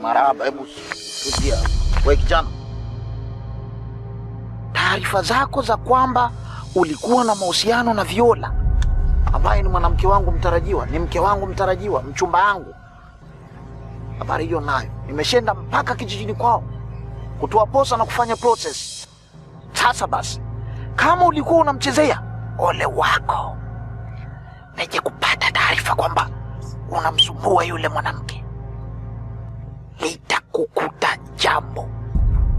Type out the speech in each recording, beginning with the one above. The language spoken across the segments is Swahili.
Marahaba, hebu tulia. Wewe kijana, taarifa zako za kwamba ulikuwa na mahusiano na Viola ambaye ni mwanamke wangu mtarajiwa, ni mke wangu mtarajiwa, mchumba wangu, habari hiyo nayo nimeshenda mpaka kijijini kwao kutoa posa na kufanya process. Sasa basi, kama ulikuwa unamchezea, ole wako. Nije kupata taarifa kwamba unamsumbua yule mwanamke, litakukuta jambo.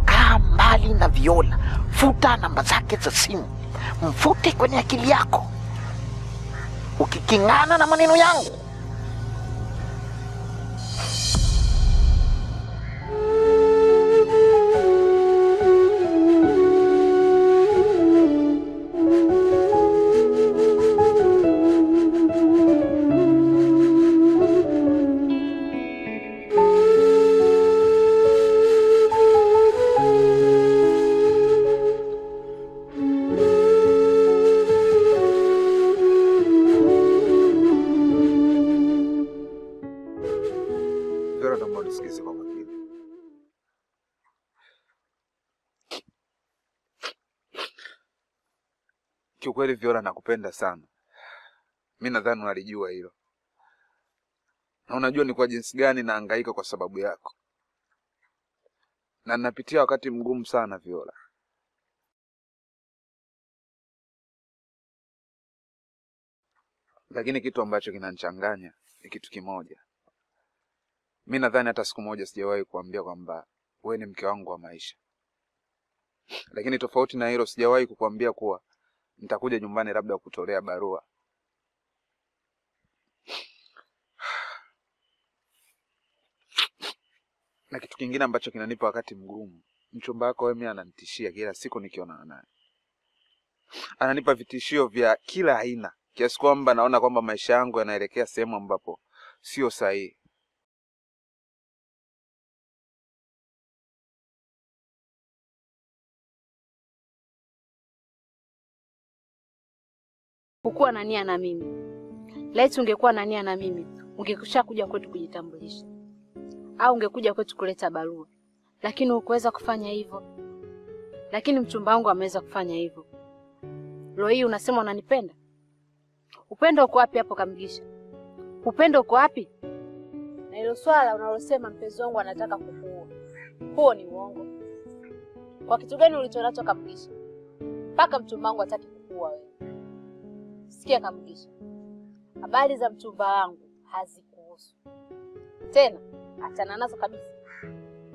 Kaa mbali na Viola, futa namba zake za simu, mfute kwenye akili yako. Ukikingana na maneno yangu, kiukweli Viola nakupenda sana. Mimi nadhani unalijua hilo. Na unajua ni kwa jinsi gani nahangaika kwa sababu yako. Na ninapitia wakati mgumu sana Viola. Lakini kitu ambacho kinanichanganya ni kitu kimoja. Mimi nadhani hata siku moja sijawahi kuambia kwamba wewe ni mke wangu wa maisha. Lakini tofauti na hilo, sijawahi kukuambia kuwa nitakuja nyumbani labda kutolea barua. Na kitu kingine ambacho kinanipa wakati mgumu, mchumba wako wewe ananitishia kila siku nikiona naye. Ananipa vitishio vya kila aina, kiasi kwamba naona kwamba maisha yangu yanaelekea sehemu ambapo sio sahihi. Ukuwa na nia na mimi. Laiti ungekuwa na nia na mimi, ungekusha kuja kwetu kujitambulisha. Au ungekuja kwetu kuleta barua. Lakini hukuweza kufanya hivyo. Lakini mchumba wangu ameweza kufanya hivyo. Leo hii unasema unanipenda? Upendo uko wapi hapo Kamgisha? Upendo uko wapi? Na hilo swala unalosema mpenzi wangu anataka kukuua, huo ni uongo. Kwa kitu gani ulichonacho Kamgisha? Paka mchumba wangu hataki kukuua wewe. Sikia Kamgisha, habari za mchumba wangu hazikuhusu. Tena achana nazo kabisa.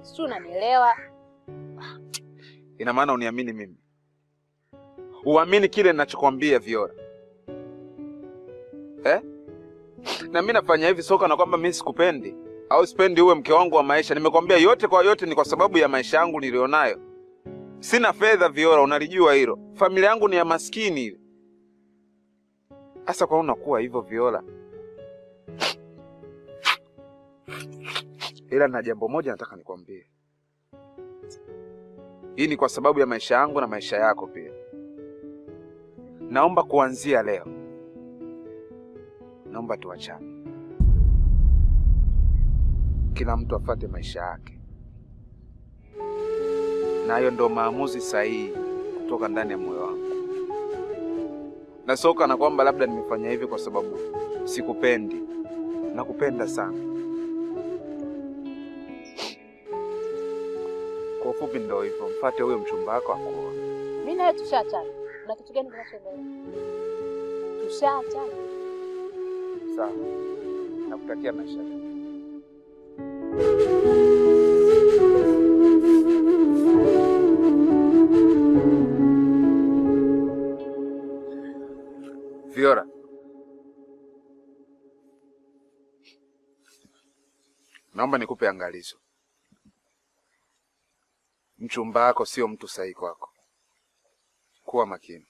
Sio, unanielewa? Ina maana uniamini mimi? Uamini kile ninachokuambia Viola? Na mimi nafanya hivi soka na kwamba mimi sikupendi au sipendi uwe mke wangu wa maisha. Nimekwambia yote kwa yote ni kwa sababu ya maisha yangu nilionayo. Sina fedha Viola, unalijua hilo. Familia yangu ni ya maskini ile. Asa kwa unakuwa hivyo Viola. Ila na jambo moja nataka nikwambie. Hii ni kwa sababu ya maisha yangu na maisha yako pia. Naomba kuanzia leo, naomba tuachane. Kila mtu afuate maisha yake. Na hayo ndo maamuzi sahihi kutoka ndani ya moyo wangu. Na soka na kwamba labda nimefanya hivi kwa sababu sikupendi. Nakupenda sana. Kwa ufupi ndio hivyo, mfuate huyo mchumba wako akuoe. Mimi nawe tushaachana. Na kitu gani kinachoendelea? Tushaachana. Sawa. Nakutakia maisha mema. Viola, naomba nikupe angalizo. Mchumba wako sio mtu sahihi kwako. Kuwa makini.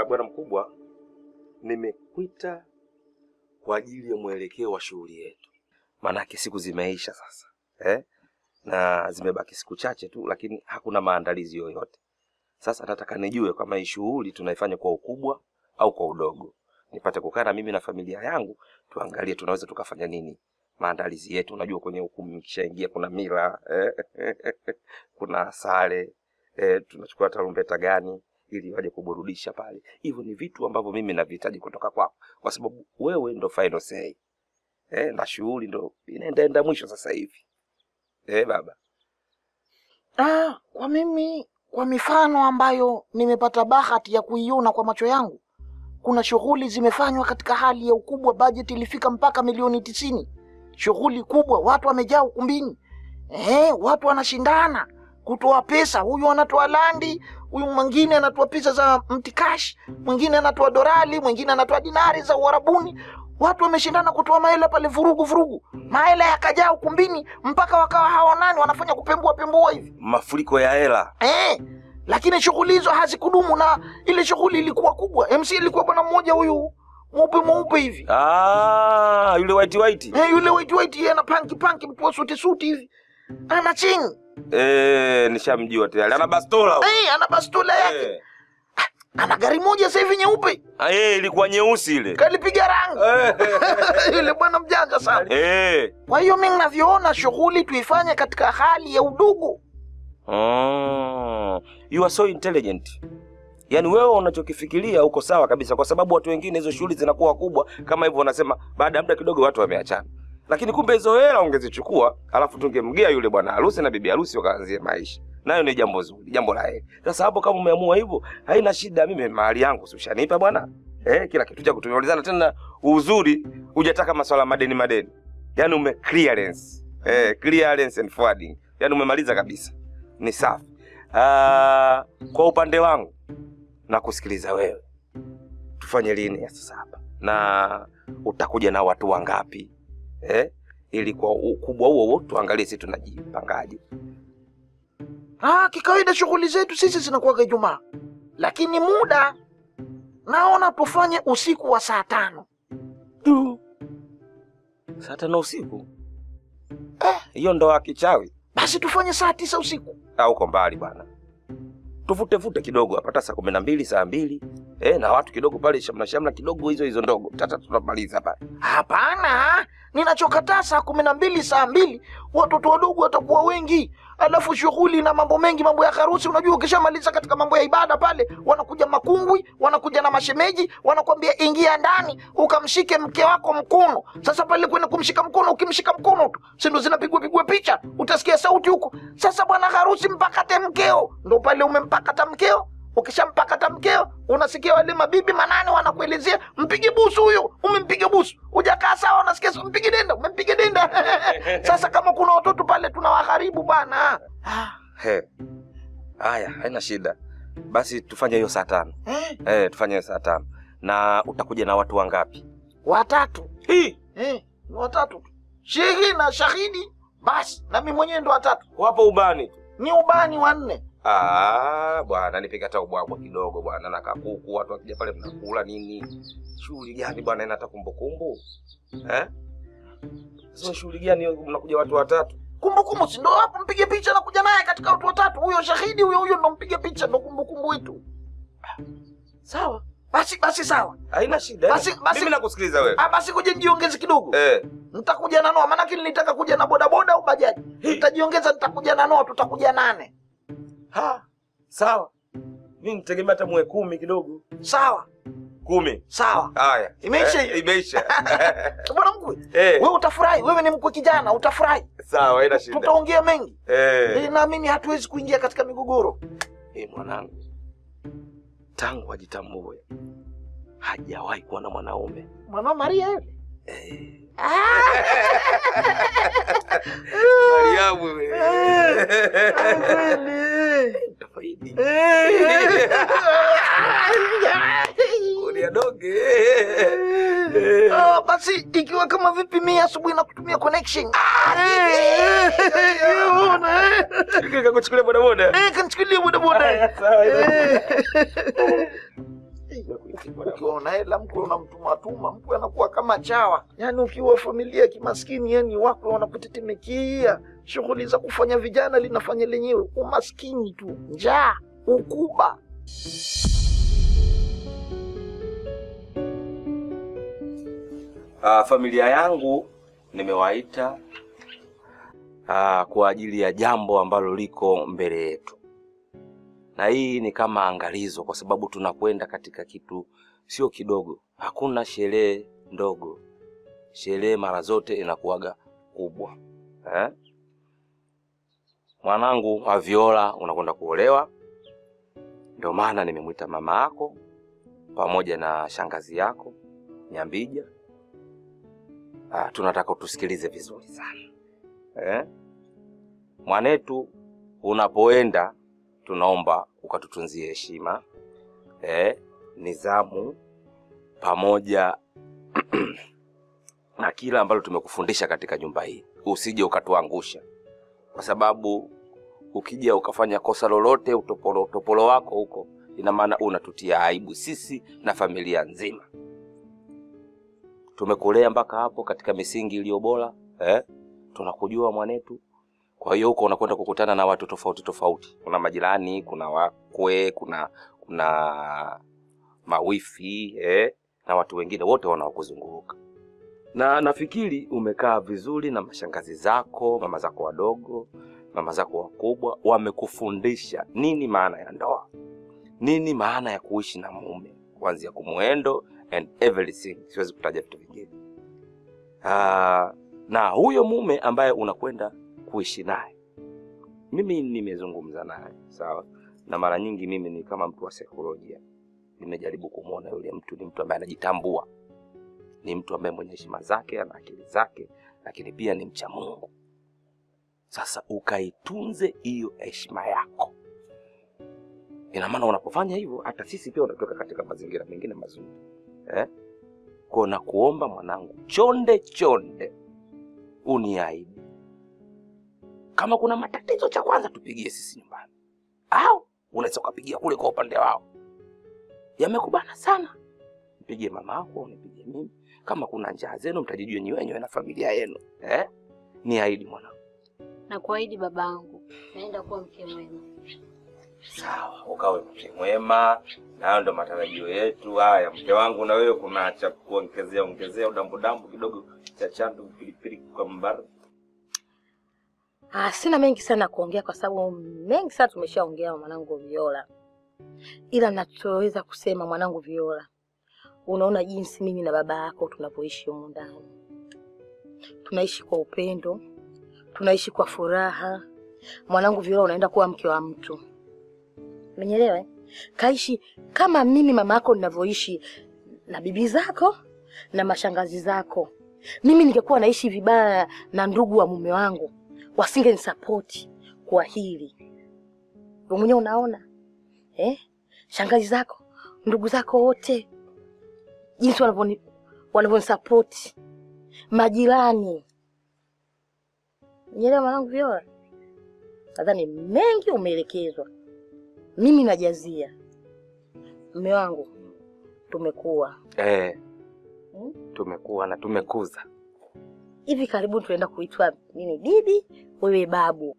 Bwana mkubwa, nimekuita kwa ajili ya mwelekeo wa shughuli yetu. Maanake siku zimeisha sasa. Na zimebaki siku chache tu, lakini hakuna maandalizi yoyote. Sasa nataka nijue kama hii shughuli tunaifanya kwa ukubwa au kwa udogo. Nipate kukaa na mimi na familia yangu tuangalie tunaweza tukafanya nini. Maandalizi yetu, unajua kwenye ukumbi kishaingia kuna mila, kuna sare, tunachukua tarumbeta gani ili waje kuburudisha pale. Hivyo ni vitu ambavyo mimi navihitaji kutoka kwako, kwa sababu wewe ndo final say. Na shughuli ndo inaenda mwisho sasa hivi. Baba. Kwa mimi, kwa mifano ambayo nimepata bahati ya kuiona kwa macho yangu, kuna shughuli zimefanywa katika hali ya ukubwa, budget ilifika mpaka milioni 90. Shughuli kubwa, watu wamejaa ukumbini. Watu wanashindana kutoa pesa, huyu anatoa landi, huyu mwingine anatoa pesa za mtikash, mwingine anatoa dorali, mwingine anatoa dinari za Uarabuni. Watu wameshindana kutoa mahela pale, vurugu. Mahela yakajaa ukumbini mpaka wakawa haonani, wanafanya kupembua hivi. Mafuriko ya hela. Lakini shughuli hizo hazikudumu, na ile shughuli ilikuwa kubwa. MC ilikuwa bwana mmoja huyu mweupe hivi. Yule white. Yule white yeye ana panki mtu wa suti hivi. Ana chini. Nishamjua tayari. Ana bastola. Ana bastola yake. Ana gari moja sasa hivi nyeupe. Ilikuwa nyeusi ile. Kalipiga rangi. Yule bwana mjanja sana. Kwa hiyo mimi ninavyoona shughuli tuifanye katika hali ya udugu. You are so intelligent. Yaani wewe unachokifikiria uko sawa kabisa, kwa sababu watu wengine hizo shughuli zinakuwa kubwa kama hivyo wanasema baada ya muda kidogo watu wameachana. Lakini kumbe hizo hela ungezichukua, alafu tungemgea yule bwana harusi na bibi harusi wakaanzia maisha. Nayo ni jambo zuri, jambo la heri. Sasa hapo kama umeamua hivyo, haina shida, mimi mahali yangu si ushanipa bwana. Kila kitu cha kutumeulizana tena uzuri, hujataka masuala madeni. Yaani ume clearance. Clearance and forwarding. Yaani umemaliza kabisa. Ni safi. Kwa upande wangu na kusikiliza wewe. Tufanye lini sasa hapa? Na utakuja na watu wangapi? Ili kwa ukubwa huo tuangalie sisi tunajipangaje. Kikawaida shughuli zetu sisi zinakuwa Ijumaa. Lakini muda naona tufanye usiku wa saa 5. Saa 5 usiku? Hiyo ndo akichawi. Basi tufanye saa 9 usiku. Uko mbali bwana. Tuvute kidogo hapa, hata saa 12, saa 2. Na watu kidogo pale shamla kidogo hizo ndogo. Tata tunamaliza pale. Hapana, ninachokataa saa 12, saa 2, watoto wadogo watakuwa wengi. Alafu shughuli na mambo mengi, mambo ya harusi, unajua ukishamaliza katika mambo ya ibada pale, wanakuja makungwi, wanakuja na mashemeji, wanakuambia ingia ndani ukamshike mke wako mkono. Sasa pale kwenda kumshika mkono, ukimshika mkono tu, si ndo zinapigwa picha, utasikia sauti huko. Sasa bwana harusi mpakate mkeo, ndo pale umempakata mkeo. Ukishampakata mkeo, unasikia wale mabibi manane wanakuelezea mpige busu huyo, umempiga busu. Hujakaa sawa, unasikia mpige denda, umempiga denda. Sasa kama kuna watoto pale tunawaharibu bwana. Haya, haina shida. Basi tufanye hiyo saa 5. Tufanye hiyo saa 5. Na utakuja na watu wangapi? 3. Ni 3. Shehi na shahidi, basi na mimi mwenyewe ndo 3. Wapo ubani? Ni ubani 4. Bwana nipika hata ubwabwa kidogo bwana, na kakuku, watu wakija pale mnakula nini? Shughuli gani bwana, ina hata kumbukumbu? Sio shughuli gani mnakuja watu 3? Kumbukumbu si ndo hapo mpige picha na kuja naye katika watu 3. Huyo shahidi huyo ndo mpige picha, ndo kumbukumbu wetu. Sawa. Basi sawa. Haina shida. Mimi nakusikiliza wewe. Basi kuja nijiongeze kidogo. Nitakuja na Noa, maana nilitaka kuja na bodaboda au bajaji. Nitajiongeza, nitakuja na Noa, tutakuja 8. Sawa. Mimi nitegemea hata muwe 10 kidogo. Sawa. 10. Sawa. Haya. Imeisha. Bwana mkwe. Wewe utafurahi, wewe ni mkwe kijana, utafurahi. Sawa, haina shida. Tutaongea mengi. Naamini hatuwezi kuingia katika migogoro. Mwanangu. Tangu ajitambue hajawahi kuwa na mwanaume. Mwana Maria yule? Mariamu wewe. Tafaidi. Kulia doge. Basi ikiwa kama vipi mimi asubuhi na kutumia connection. Kakuchukulia bodaboda. Kanichukulia bodaboda. Ukiwa una hela mkwe unamtumatuma, mkwe anakuwa kama chawa. Yaani ukiwa familia kimaskini, yani wako wanakutetemekia. Shughuli za kufanya vijana linafanya lenyewe. Umaskini tu, njaa, ukuba. Familia yangu nimewaita kwa ajili ya jambo ambalo liko mbele yetu. Na hii ni kama angalizo kwa sababu tunakwenda katika kitu sio kidogo. Hakuna sherehe ndogo. Sherehe mara zote inakuwaga kubwa. Mwanangu wa Viola unakwenda kuolewa. Ndio maana nimemwita mama yako pamoja na shangazi yako Nyambija. Tunataka tusikilize vizuri sana. Mwanetu unapoenda tunaomba ukatutunzie heshima, nidhamu pamoja na kila ambalo tumekufundisha katika nyumba hii. Usije ukatuangusha. Kwa sababu ukija ukafanya kosa lolote utopolo wako huko, ina maana unatutia aibu sisi na familia nzima. Tumekulea mpaka hapo katika misingi iliyo bora, tunakujua mwanetu. Kwa hiyo huko unakwenda kukutana na watu tofauti tofauti. Kuna majirani, kuna wakwe, kuna mawifi, na watu wengine wote wanaokuzunguka. Na nafikiri umekaa vizuri na mashangazi zako, mama zako wadogo, mama zako wakubwa, wamekufundisha nini maana ya ndoa. Nini maana ya kuishi na mume, kuanzia kumuendo and everything. Siwezi kutaja vitu vingine. Na huyo mume ambaye unakwenda kuishi naye, mimi nimezungumza naye, sawa? Na mara nyingi mimi ni kama mtu wa saikolojia. Nimejaribu kumuona yule mtu ni mtu ambaye anajitambua. Ni mtu ambaye mwenye heshima zake, ana akili zake, lakini pia ni mcha Mungu. Sasa ukaitunze hiyo heshima yako. Ina maana unapofanya hivyo hata sisi pia unatoka katika mazingira mengine mazuri. Kwa na kuomba mwanangu, chonde uniahidi. Kama kuna matatizo, cha kwanza tupigie sisi nyumbani. Au unaweza kupigia kule kwa upande wao. Yamekubana sana, mpigie mama yako, unipigie mimi. Kama kuna njaa zenu mtajijua nyinyi na familia yenu. Niahidi mwanangu. Na kuahidi babangu, naenda kuwa mke mwema. Sawa, ukawe mke mwema. Na hayo ndo matarajio yetu. Haya mke wangu, na wewe kuna cha kuongezea udambu kidogo cha chandu pilipili kwa mbara. Sina mengi sana kuongea kwa sababu mengi sana tumeshaongea mwanangu Viola. Ila nachoweza kusema mwanangu Viola, unaona jinsi mimi na baba yako tunapoishi humu ndani. Tunaishi kwa upendo, tunaishi kwa furaha. Mwanangu Viola unaenda kuwa mke wa mtu. Umenielewa? Kaishi kama mimi mama yako ninavyoishi na bibi zako na mashangazi zako. Mimi ningekuwa naishi vibaya na ndugu wa mume wangu, wasingenisupport kwa hili. Wewe mwenyewe unaona? Shangazi zako, ndugu zako wote jinsi wanavyonisupport. Majirani. Unielewa mwanangu Viola? Nadhani mengi umeelekezwa. Mimi najazia. Mume wangu tumekuwa. Tumekuwa na tumekuza. Hivi karibu tunaenda kuitwa mimi bibi, wewe babu.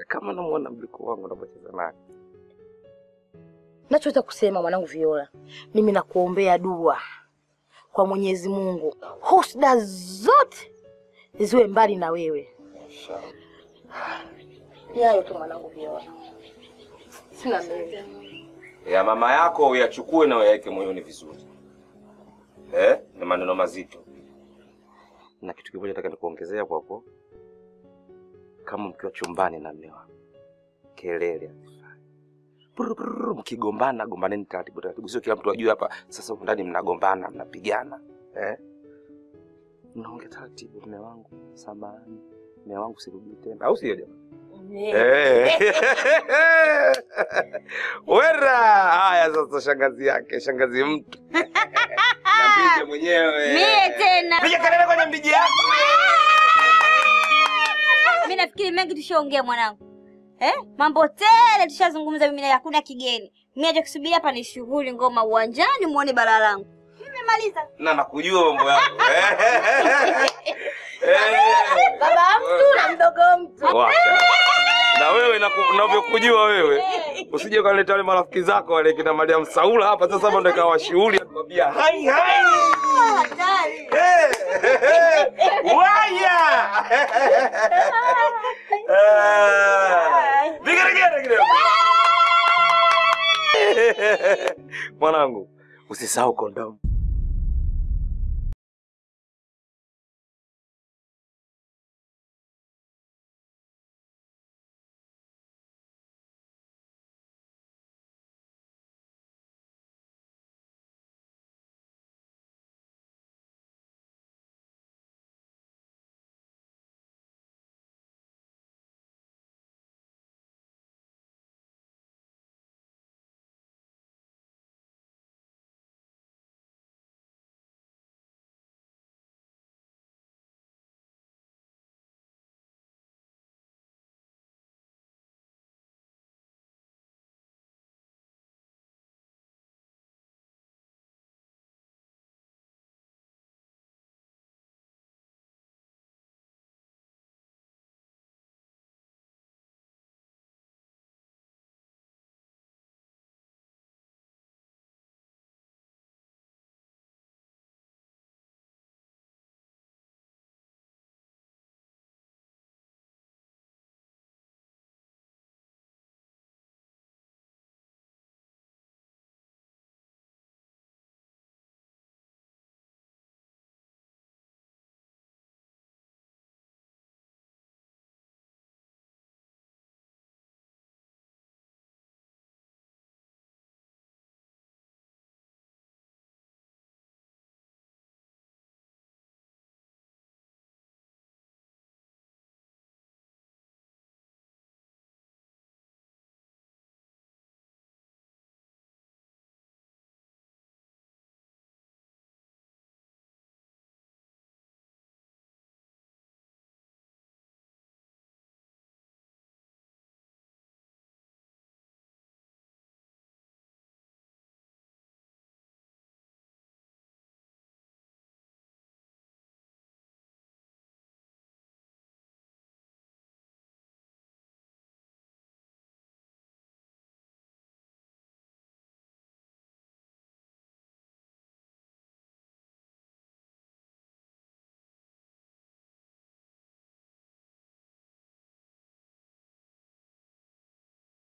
Kama namuona mliko wangu unapocheza naye. Nachoweza kusema mwanangu Viola, mimi nakuombea dua kwa Mwenyezi Mungu. Husda zote ziwe mbali na wewe. Inshallah. Hayo tu mwanangu Viola. Sina mengi. Ya mama yako uyachukue na uyaweke moyoni vizuri. Ni maneno mazito. Na kitu kimoja nataka nikuongezea hapo. Kama mkiwa chumbani na mume wako, kelele mkigombana, gombaneni taratibu. Sio kila mtu ajue hapa sasa ndani mnagombana, mnapigana. Mnaongea taratibu, mume wangu, samahani. Mume wangu sirudi tena. Au sio jamani? Wera! Haya sasa shangazi mtu. Nyambije mwenyewe. Mie tena. Piga kelele kwa Nyambije yako. Mimi nafikiri mengi tushaongea mwanangu. Mambo tele tushazungumza mimi na hakuna kigeni. Mimi nachokisubiria hapa ni shughuli, ngoma uwanjani, muone bara langu. Nimemaliza. Na nakujua mambo yako. Baba mtu na mdogo mtu. Wacha. Na wewe ninavyokujua wewe. Usije kaleta wale marafiki zako wale kina Mariam Saula hapa sasa hapo ndio kawa shughuli anakuambia hai hai. Hatari. Waya. Vigere. Mwanangu, usisahau kondomu.